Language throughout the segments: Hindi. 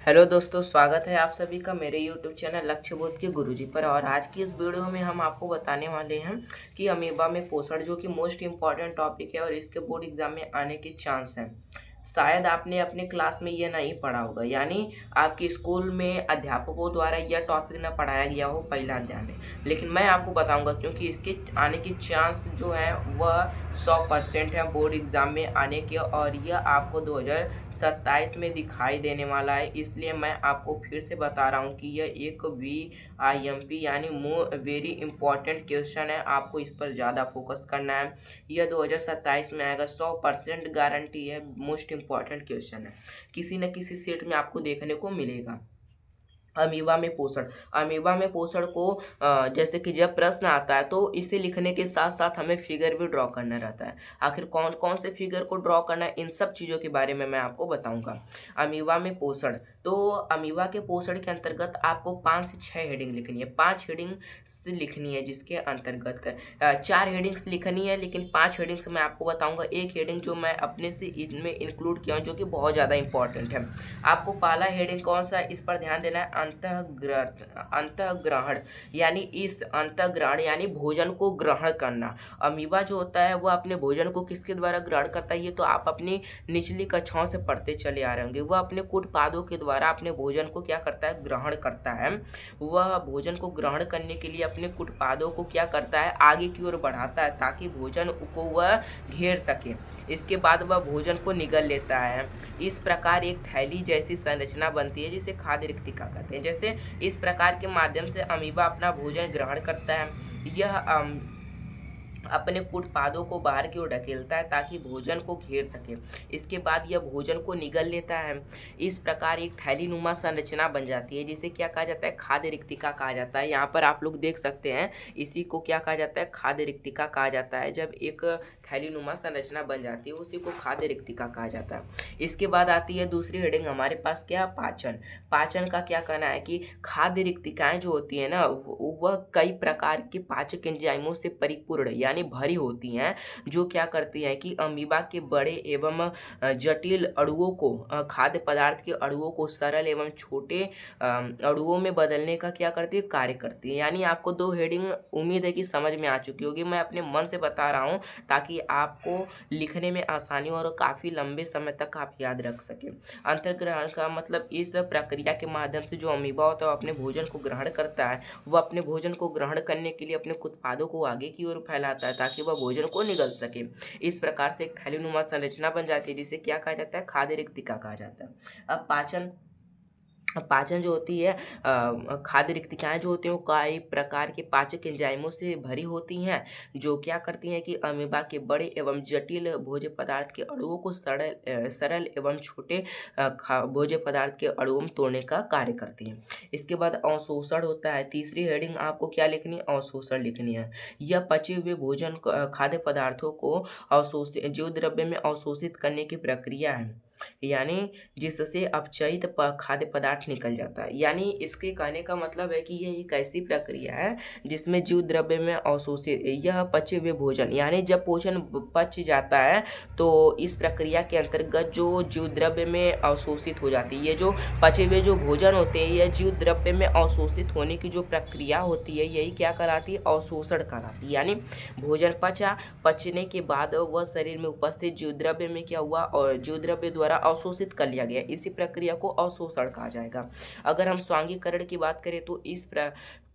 हेलो दोस्तों, स्वागत है आप सभी का मेरे YouTube चैनल लक्ष्य बोध के गुरुजी पर। और आज की इस वीडियो में हम आपको बताने वाले हैं कि अमीबा में पोषण, जो कि मोस्ट इम्पॉर्टेंट टॉपिक है और इसके बोर्ड एग्जाम में आने के चांस हैं। शायद आपने अपने क्लास में यह नहीं पढ़ा होगा, यानी आपके स्कूल में अध्यापकों द्वारा यह टॉपिक न पढ़ाया गया हो पहला अध्याय में, लेकिन मैं आपको बताऊंगा क्योंकि इसके आने के चांस जो है वह 100% है बोर्ड एग्ज़ाम में आने के। और यह आपको 2027 में दिखाई देने वाला है, इसलिए मैं आपको फिर से बता रहा हूँ कि यह एक VIMP यानी वेरी इंपॉर्टेंट क्वेश्चन है। आपको इस पर ज़्यादा फोकस करना है। यह 2027 में आएगा, 100% गारंटी है। मोस्ट इम्पॉर्टेंट क्वेश्चन है, किसी न किसी सेट में आपको देखने को मिलेगा। अमीबा में पोषण। अमीबा में पोषण को जैसे कि जब प्रश्न आता है तो इसे लिखने के साथ साथ हमें फिगर भी ड्रॉ करना रहता है। आखिर कौन कौन से फिगर को ड्रॉ करना है, इन सब चीज़ों के बारे में मैं आपको बताऊंगा। अमीबा में पोषण, तो अमीबा के पोषण के अंतर्गत आपको 5 से 6 हेडिंग लिखनी है। 5 हेडिंग्स लिखनी है जिसके अंतर्गत 4 हेडिंग्स लिखनी है, लेकिन 5 हेडिंग्स मैं आपको बताऊंगा। एक हेडिंग जो मैं अपने से इनमें इंक्लूड किया हूँ, जो कि बहुत ज़्यादा इंपॉर्टेंट है। आपको पहला हेडिंग कौन सा है, इस पर ध्यान देना है। अंतःग्रहण, यानी इस अंतःग्रहण यानी भोजन को ग्रहण करना। अमीबा जो होता है वह अपने भोजन को किसके द्वारा ग्रहण करता है, ये तो आप अपनी निचली कक्षाओं से पढ़ते चले आ रहे होंगे। वह अपने कुटपादों के द्वारा अपने भोजन को क्या करता है, ग्रहण करता है। वह भोजन को ग्रहण करने के लिए अपने कुटपादों को क्या करता है, आगे की ओर बढ़ाता है ताकि भोजन को वह घेर सके। इसके बाद वह भोजन को निगल लेता है। इस प्रकार एक थैली जैसी संरचना बनती है जिसे खाद्य रिक्तिका कहते हैं। जैसे इस प्रकार के माध्यम से अमीबा अपना भोजन ग्रहण करता है। यह अपने कुटपादों को बाहर की ओर ढकेलता है ताकि भोजन को घेर सके। इसके बाद यह भोजन को निगल लेता है। इस प्रकार एक थैलीनुमा संरचना बन जाती है जिसे क्या कहा जाता है, खाद्य रिक्तिका कहा जाता है। यहाँ पर आप लोग देख सकते हैं, इसी को क्या कहा जाता है, खाद्य रिक्तिका कहा जाता है। जब एक थैलीनुमा संरचना बन जाती है उसी को खाद्य रिक्तिका कहा जाता है। इसके बाद आती है दूसरी हेडिंग हमारे पास, क्या, पाचन। पाचन का क्या कहना है कि खाद्य रिक्तिकाएं जो होती है ना, वह कई प्रकार के पाचक एंजाइमों से परिपूर्ण यानी भरी होती हैं, जो क्या करती हैं कि अमीबा के बड़े एवं जटिल अणुओं को, खाद्य पदार्थ के अणुओं को सरल एवं छोटे अणुओं में बदलने का क्या करती है, कार्य करती है। यानी आपको 2 हेडिंग उम्मीद है कि समझ में आ चुकी होगी। मैं अपने मन से बता रहा हूँ ताकि आपको लिखने में आसानी और काफ़ी लंबे समय तक आप याद रख सकें। अंतर्ग्रहण का मतलब इस प्रक्रिया के माध्यम से जो अमीबा होता है वो अपने भोजन को ग्रहण करता है। वह अपने भोजन को ग्रहण करने के लिए अपने उत्पादों को आगे की ओर फैलाता है ताकि वह भोजन को निगल सके। इस प्रकार से एक थैलीनुमा संरचना बन जाती है जिसे क्या कहा जाता है, खाद्य रिक्तिका कहा जाता है। अब पाचन, पाचन जो होती है, खाद्य रिक्तिकाएं जो होती हैं वो कई प्रकार के पाचक एंजाइमों से भरी होती हैं, जो क्या करती हैं कि अमीबा के बड़े एवं जटिल भोज्य पदार्थ के अणुओं को सरल एवं छोटे भोज्य पदार्थ के अणुओं में तोड़ने का कार्य करती हैं। इसके बाद अवशोषण होता है। तीसरी हेडिंग आपको क्या लिखनी है, अवशोषण लिखनी है। यह पचे हुए भोजन खाद्य पदार्थों को अवशोषित जीव द्रव्य में अवशोषित करने की प्रक्रिया है, यानी जिससे अपचयित खाद्य पदार्थ निकल जाता है। यानी इसके कहने का मतलब है कि ये एक ऐसी प्रक्रिया है जिसमें जीव द्रव्य में अवशोषित यह पचे हुए भोजन, यानी जब भोजन पच जाता है तो इस प्रक्रिया के अंतर्गत जो जीव द्रव्य में अवशोषित हो जाती है, ये जो पचे हुए जो भोजन होते हैं यह जीव द्रव्य में अवशोषित होने की जो प्रक्रिया होती है यही क्या कहलाती है, अवशोषण कहलाती है। यानी भोजन पचने के बाद वह शरीर में उपस्थित जीव द्रव्य में क्या हुआ, और जीव द्रव्य द्वारा अवशोषित कर लिया गया। इसी प्रक्रिया को अवशोषण कहा जाएगा। अगर हम स्वांगीकरण की बात करें तो इस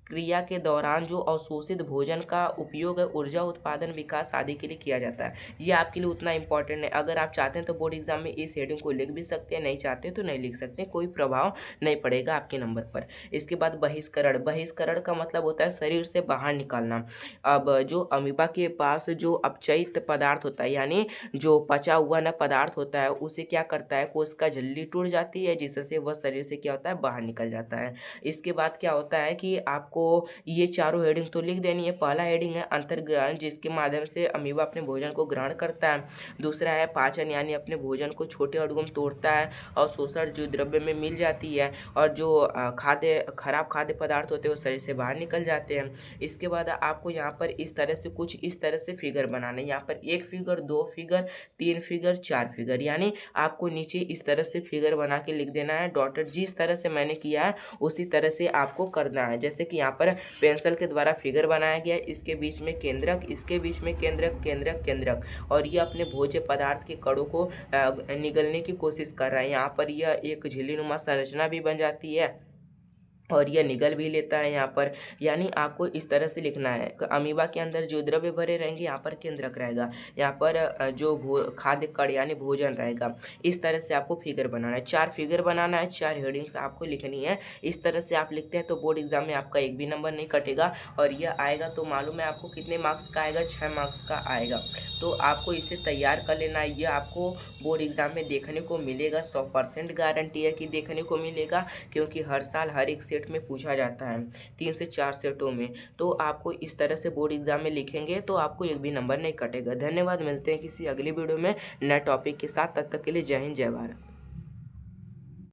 क्रिया के दौरान जो अवशोषित भोजन का उपयोग है ऊर्जा उत्पादन, विकास आदि के लिए किया जाता है। ये आपके लिए उतना इंपॉर्टेंट है। अगर आप चाहते हैं तो बोर्ड एग्जाम में इस हेडिंग को लिख भी सकते हैं, नहीं चाहते तो नहीं लिख सकते, कोई प्रभाव नहीं पड़ेगा आपके नंबर पर। इसके बाद बहिष्करण। बहिष्करण का मतलब होता है शरीर से बाहर निकालना। अब जो अमीबा के पास जो अपचयित पदार्थ होता है, यानी जो पचा हुआ ना पदार्थ होता है, उसे क्या करता है, कोशिका झिल्ली टूट जाती है जिससे वह शरीर से क्या होता है, बाहर निकल जाता है। इसके बाद क्या होता है कि आपको आपको ये चारों हेडिंग तो लिख देनी है। पहला हेडिंग है अंतर्ग्रहण, जिसके माध्यम से अमीबा अपने भोजन को ग्रहण करता है। दूसरा है पाचन, यानी अपने भोजन को छोटे अणुओं में तोड़ता है और शोषण जो द्रव्य में मिल जाती है, और जो खराब खाद्य पदार्थ होते हैं वो शरीर से बाहर निकल जाते हैं। इसके बाद आपको यहाँ पर इस तरह से फिगर बनाना है। यहाँ पर 1 फिगर, 2 फिगर, 3 फिगर, 4 फिगर, यानी आपको नीचे इस तरह से फिगर बना के लिख देना है। डॉटेड जिस तरह से मैंने किया है उसी तरह से आपको करना है। जैसे कि यहाँ पर पेंसिल के द्वारा फिगर बनाया गया है, इसके बीच में केंद्रक, इसके बीच में केंद्रक, केंद्रक, केंद्रक, और ये अपने भोज्य पदार्थ के कणों को निगलने की कोशिश कर रहा है। यहाँ पर यह एक झिल्लीनुमा संरचना भी बन जाती है और यह निगल भी लेता है यहाँ पर। यानी आपको इस तरह से लिखना है। अमीबा के अंदर जो द्रव्य भरे रहेंगे यहाँ पर केंद्रक रहेगा, यहाँ पर जो खाद्य कण यानी भोजन रहेगा। इस तरह से आपको फिगर बनाना है। 4 फिगर बनाना है, 4 हेडिंग्स आपको लिखनी है। इस तरह से आप लिखते हैं तो बोर्ड एग्जाम में आपका एक भी नंबर नहीं कटेगा, और यह आएगा तो मालूम है आपको कितने मार्क्स का आएगा, 6 मार्क्स का आएगा। तो आपको इसे तैयार कर लेना है। यह आपको बोर्ड एग्जाम में देखने को मिलेगा, 100% गारंटी है कि देखने को मिलेगा, क्योंकि हर साल हर एक सेट में पूछा जाता है, 3 से 4 सेटों में। तो आपको इस तरह से बोर्ड एग्जाम में लिखेंगे तो आपको एक भी नंबर नहीं कटेगा। धन्यवाद, मिलते हैं किसी अगली वीडियो में नए टॉपिक के साथ। तब तक के लिए जय हिंद, जय भारत।